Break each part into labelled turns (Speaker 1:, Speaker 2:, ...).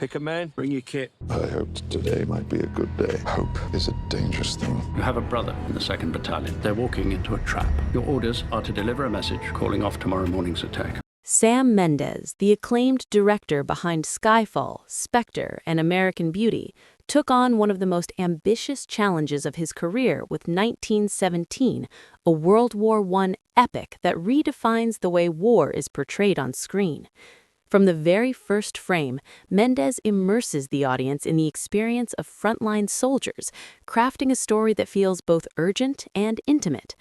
Speaker 1: Pick a man, bring your kit.
Speaker 2: I hoped today might be a good day. Hope is a dangerous thing.
Speaker 3: You have a brother in the 2nd Battalion. They're walking into a trap. Your orders are to deliver a message calling off tomorrow morning's attack.
Speaker 4: Sam Mendes, the acclaimed director behind Skyfall, Spectre, and American Beauty, took on one of the most ambitious challenges of his career with 1917, a World War I epic that redefines the way war is portrayed on screen. From the very first frame, Mendes immerses the audience in the experience of frontline soldiers, crafting a story that feels both urgent and intimate.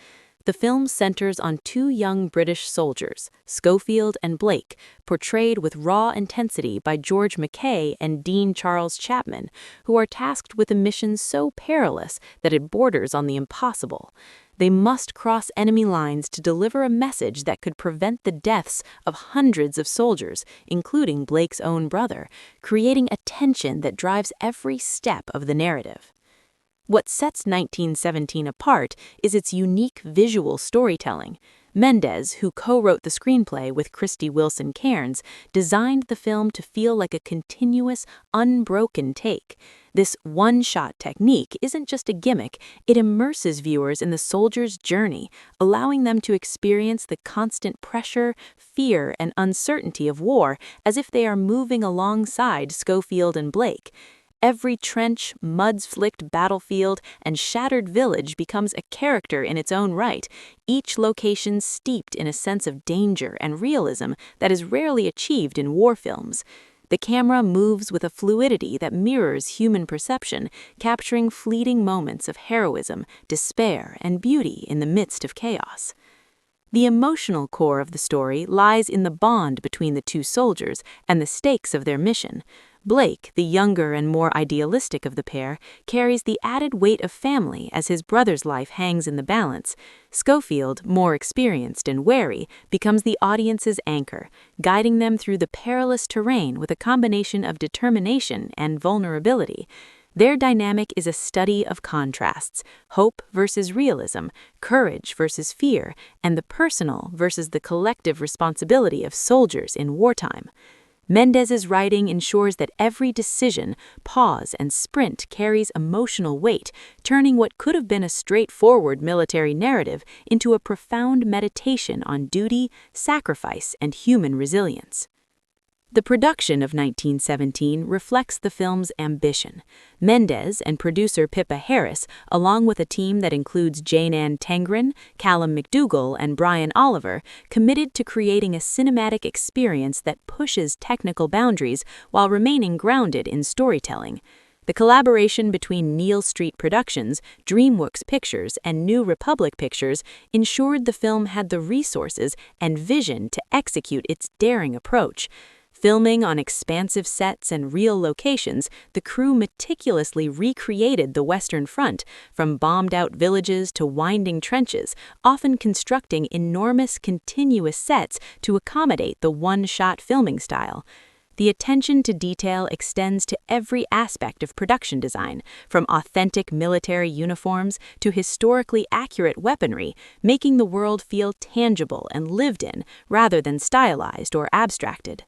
Speaker 4: The film centers on 2 young British soldiers, Schofield and Blake, portrayed with raw intensity by George MacKay and Dean Charles Chapman, who are tasked with a mission so perilous that it borders on the impossible. They must cross enemy lines to deliver a message that could prevent the deaths of hundreds of soldiers, including Blake's own brother, creating a tension that drives every step of the narrative. What sets 1917 apart is its unique visual storytelling. Mendes, who co-wrote the screenplay with Krysty Wilson-Cairns, designed the film to feel like a continuous, unbroken take. This one-shot technique isn't just a gimmick, it immerses viewers in the soldier's journey, allowing them to experience the constant pressure, fear, and uncertainty of war as if they are moving alongside Schofield and Blake. Every trench, mud-flicked battlefield, and shattered village becomes a character in its own right, each location steeped in a sense of danger and realism that is rarely achieved in war films. The camera moves with a fluidity that mirrors human perception, capturing fleeting moments of heroism, despair, and beauty in the midst of chaos. The emotional core of the story lies in the bond between the 2 soldiers and the stakes of their mission. Blake, the younger and more idealistic of the pair, carries the added weight of family as his brother's life hangs in the balance. Schofield, more experienced and wary, becomes the audience's anchor, guiding them through the perilous terrain with a combination of determination and vulnerability. Their dynamic is a study of contrasts, hope versus realism, courage versus fear, and the personal versus the collective responsibility of soldiers in wartime. Mendes's writing ensures that every decision, pause, and sprint carries emotional weight, turning what could have been a straightforward military narrative into a profound meditation on duty, sacrifice, and human resilience. The production of 1917 reflects the film's ambition. Mendes and producer Pippa Harris, along with a team that includes Jane Ann Tengren, Callum McDougall, and Brian Oliver, committed to creating a cinematic experience that pushes technical boundaries while remaining grounded in storytelling. The collaboration between Neal Street Productions, DreamWorks Pictures, and New Republic Pictures ensured the film had the resources and vision to execute its daring approach. Filming on expansive sets and real locations, the crew meticulously recreated the Western Front, from bombed-out villages to winding trenches, often constructing enormous continuous sets to accommodate the one-shot filming style. The attention to detail extends to every aspect of production design, from authentic military uniforms to historically accurate weaponry, making the world feel tangible and lived in, rather than stylized or abstracted.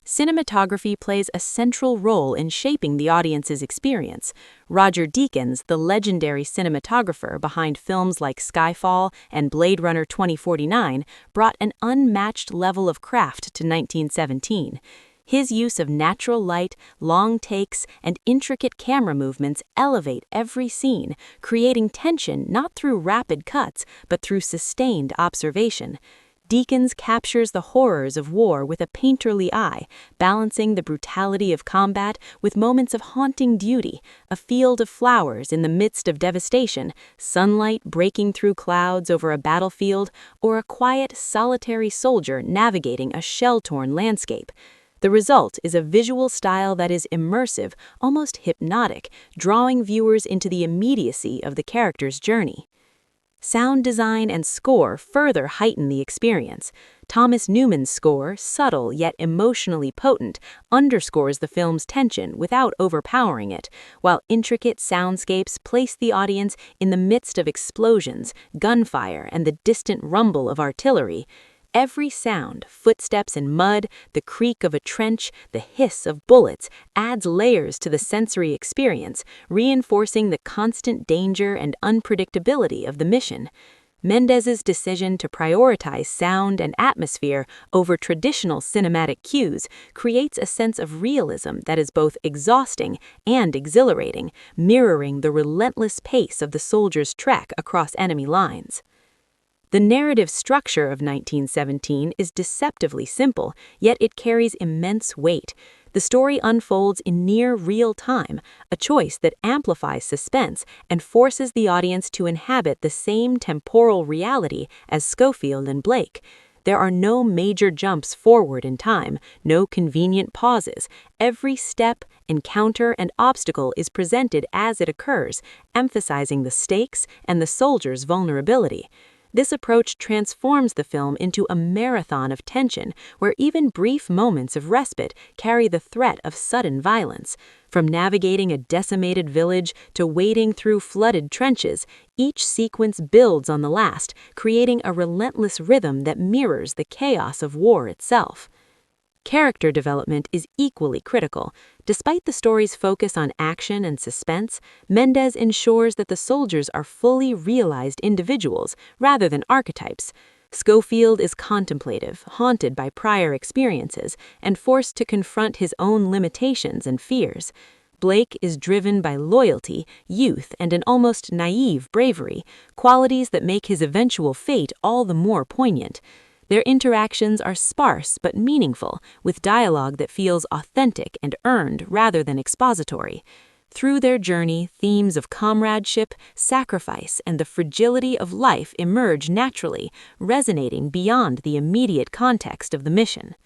Speaker 4: Cinematography plays a central role in shaping the audience's experience. Roger Deakins, the legendary cinematographer behind films like Skyfall and Blade Runner 2049, brought an unmatched level of craft to 1917. His use of natural light, long takes, and intricate camera movements elevate every scene, creating tension not through rapid cuts, but through sustained observation. Deakins captures the horrors of war with a painterly eye, balancing the brutality of combat with moments of haunting beauty, a field of flowers in the midst of devastation, sunlight breaking through clouds over a battlefield, or a quiet, solitary soldier navigating a shell-torn landscape. The result is a visual style that is immersive, almost hypnotic, drawing viewers into the immediacy of the character's journey. Sound design and score further heighten the experience. Thomas Newman's score, subtle yet emotionally potent, underscores the film's tension without overpowering it, while intricate soundscapes place the audience in the midst of explosions, gunfire, and the distant rumble of artillery. Every sound, footsteps in mud, the creak of a trench, the hiss of bullets, adds layers to the sensory experience, reinforcing the constant danger and unpredictability of the mission. Mendes's decision to prioritize sound and atmosphere over traditional cinematic cues creates a sense of realism that is both exhausting and exhilarating, mirroring the relentless pace of the soldier's trek across enemy lines. The narrative structure of 1917 is deceptively simple, yet it carries immense weight. The story unfolds in near real time, a choice that amplifies suspense and forces the audience to inhabit the same temporal reality as Schofield and Blake. There are no major jumps forward in time, no convenient pauses. Every step, encounter, and obstacle is presented as it occurs, emphasizing the stakes and the soldier's vulnerability. This approach transforms the film into a marathon of tension, where even brief moments of respite carry the threat of sudden violence. From navigating a decimated village to wading through flooded trenches, each sequence builds on the last, creating a relentless rhythm that mirrors the chaos of war itself. Character development is equally critical. Despite the story's focus on action and suspense, Mendes ensures that the soldiers are fully realized individuals rather than archetypes. Schofield is contemplative, haunted by prior experiences, and forced to confront his own limitations and fears. Blake is driven by loyalty, youth, and an almost naive bravery, qualities that make his eventual fate all the more poignant. Their interactions are sparse but meaningful, with dialogue that feels authentic and earned rather than expository. Through their journey, themes of comradeship, sacrifice, and the fragility of life emerge naturally, resonating beyond the immediate context of the mission.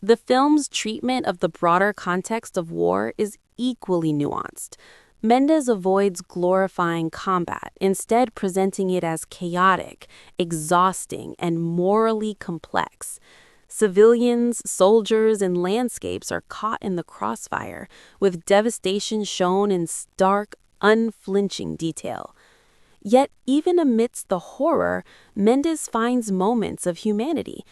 Speaker 4: The film's treatment of the broader context of war is equally nuanced. Mendes avoids glorifying combat, instead presenting it as chaotic, exhausting, and morally complex. Civilians, soldiers, and landscapes are caught in the crossfire, with devastation shown in stark, unflinching detail. Yet, even amidst the horror, Mendes finds moments of humanity.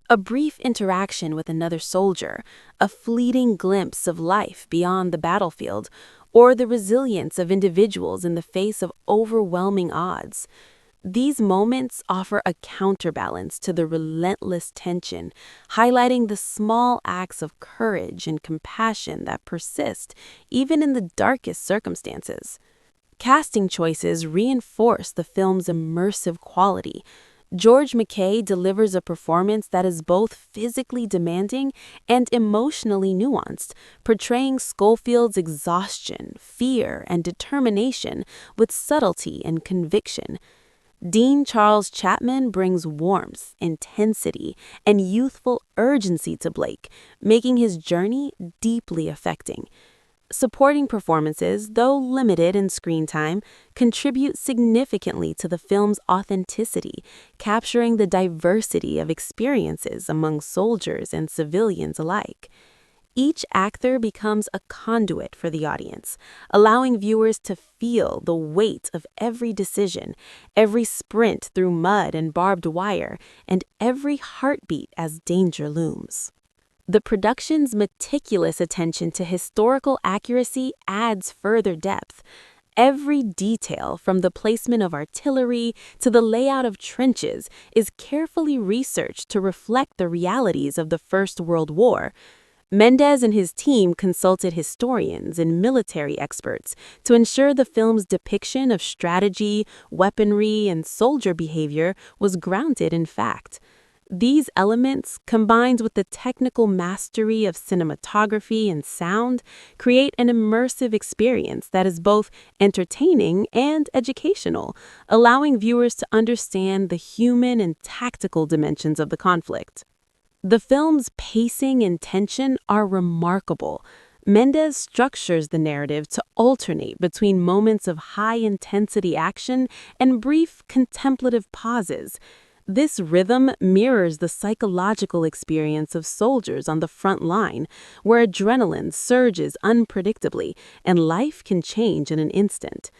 Speaker 4: A brief interaction with another soldier, a fleeting glimpse of life beyond the battlefield, or the resilience of individuals in the face of overwhelming odds. These moments offer a counterbalance to the relentless tension, highlighting the small acts of courage and compassion that persist even in the darkest circumstances. Casting choices reinforce the film's immersive quality. MacKay delivers a performance that is both physically demanding and emotionally nuanced, portraying Schofield's exhaustion, fear, and determination with subtlety and conviction. Dean Charles Chapman brings warmth, intensity, and youthful urgency to Blake, making his journey deeply affecting. Supporting performances, though limited in screen time, contribute significantly to the film's authenticity, capturing the diversity of experiences among soldiers and civilians alike. Each actor becomes a conduit for the audience, allowing viewers to feel the weight of every decision, every sprint through mud and barbed wire, and every heartbeat as danger looms. The production's meticulous attention to historical accuracy adds further depth. Every detail, from the placement of artillery to the layout of trenches, is carefully researched to reflect the realities of the First World War. Mendes and his team consulted historians and military experts to ensure the film's depiction of strategy, weaponry, and soldier behavior was grounded in fact. These elements, combined with the technical mastery of cinematography and sound, create an immersive experience that is both entertaining and educational, allowing viewers to understand the human and tactical dimensions of the conflict. The film's pacing and tension are remarkable. Mendes structures the narrative to alternate between moments of high-intensity action and brief contemplative pauses. This rhythm mirrors the psychological experience of soldiers on the front line, where adrenaline surges unpredictably and life can change in an instant.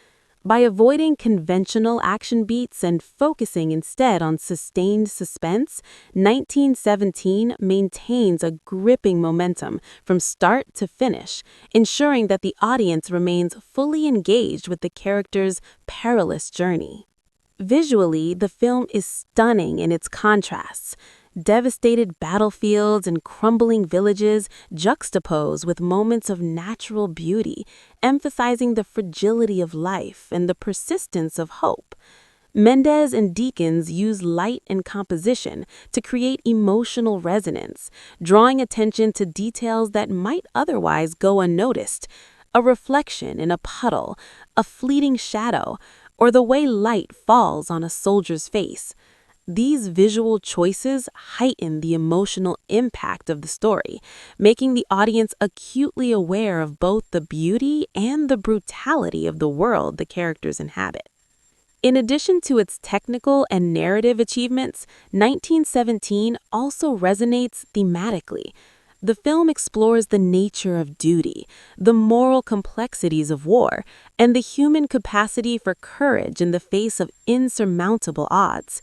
Speaker 4: By avoiding conventional action beats and focusing instead on sustained suspense, 1917 maintains a gripping momentum from start to finish, ensuring that the audience remains fully engaged with the character's perilous journey. Visually, the film is stunning in its contrasts. Devastated battlefields and crumbling villages juxtapose with moments of natural beauty, emphasizing the fragility of life and the persistence of hope. Mendes and Deakins use light and composition to create emotional resonance, drawing attention to details that might otherwise go unnoticed. A reflection in a puddle, a fleeting shadow, or the way light falls on a soldier's face. These visual choices heighten the emotional impact of the story, making the audience acutely aware of both the beauty and the brutality of the world the characters inhabit. In addition to its technical and narrative achievements, 1917 also resonates thematically. The film explores the nature of duty, the moral complexities of war, and the human capacity for courage in the face of insurmountable odds.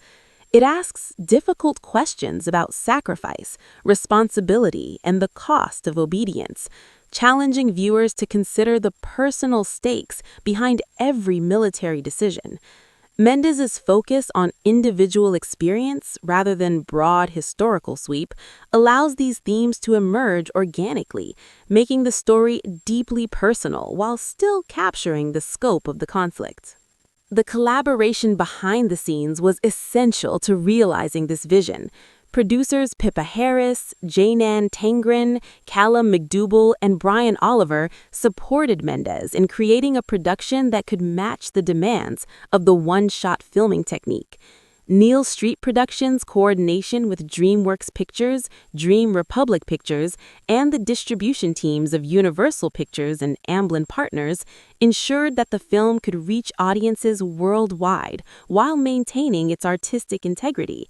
Speaker 4: It asks difficult questions about sacrifice, responsibility, and the cost of obedience, challenging viewers to consider the personal stakes behind every military decision. Mendes' focus on individual experience rather than broad historical sweep allows these themes to emerge organically, making the story deeply personal while still capturing the scope of the conflict. The collaboration behind the scenes was essential to realizing this vision. Producers Pippa Harris, Jaynan Tangren, Callum McDougall, and Brian Oliver supported Mendes in creating a production that could match the demands of the one-shot filming technique. Neil Street Productions' coordination with DreamWorks Pictures, Dream Republic Pictures, and the distribution teams of Universal Pictures and Amblin Partners ensured that the film could reach audiences worldwide while maintaining its artistic integrity.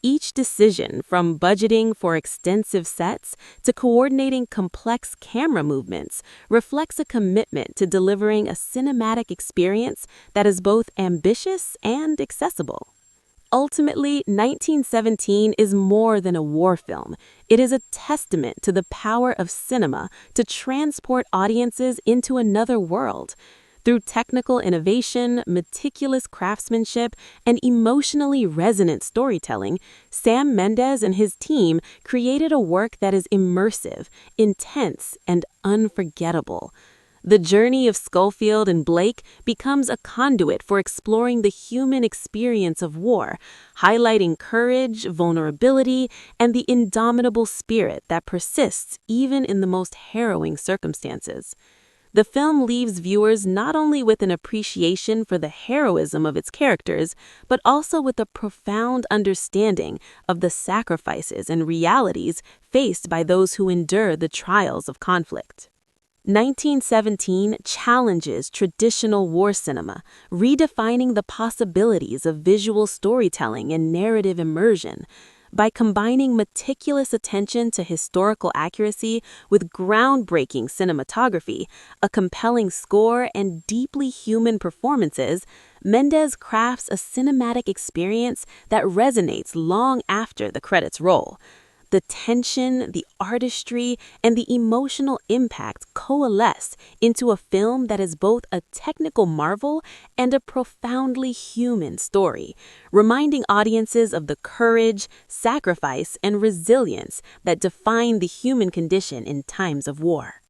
Speaker 4: Each decision, from budgeting for extensive sets to coordinating complex camera movements, reflects a commitment to delivering a cinematic experience that is both ambitious and accessible. Ultimately, 1917 is more than a war film. It is a testament to the power of cinema to transport audiences into another world. Through technical innovation, meticulous craftsmanship, and emotionally resonant storytelling, Sam Mendes and his team created a work that is immersive, intense, and unforgettable. The journey of Schofield and Blake becomes a conduit for exploring the human experience of war, highlighting courage, vulnerability, and the indomitable spirit that persists even in the most harrowing circumstances. The film leaves viewers not only with an appreciation for the heroism of its characters, but also with a profound understanding of the sacrifices and realities faced by those who endure the trials of conflict. 1917 challenges traditional war cinema, redefining the possibilities of visual storytelling and narrative immersion. By combining meticulous attention to historical accuracy with groundbreaking cinematography, a compelling score, and deeply human performances, Mendes crafts a cinematic experience that resonates long after the credits roll. The tension, the artistry, and the emotional impact coalesce into a film that is both a technical marvel and a profoundly human story, reminding audiences of the courage, sacrifice, and resilience that define the human condition in times of war.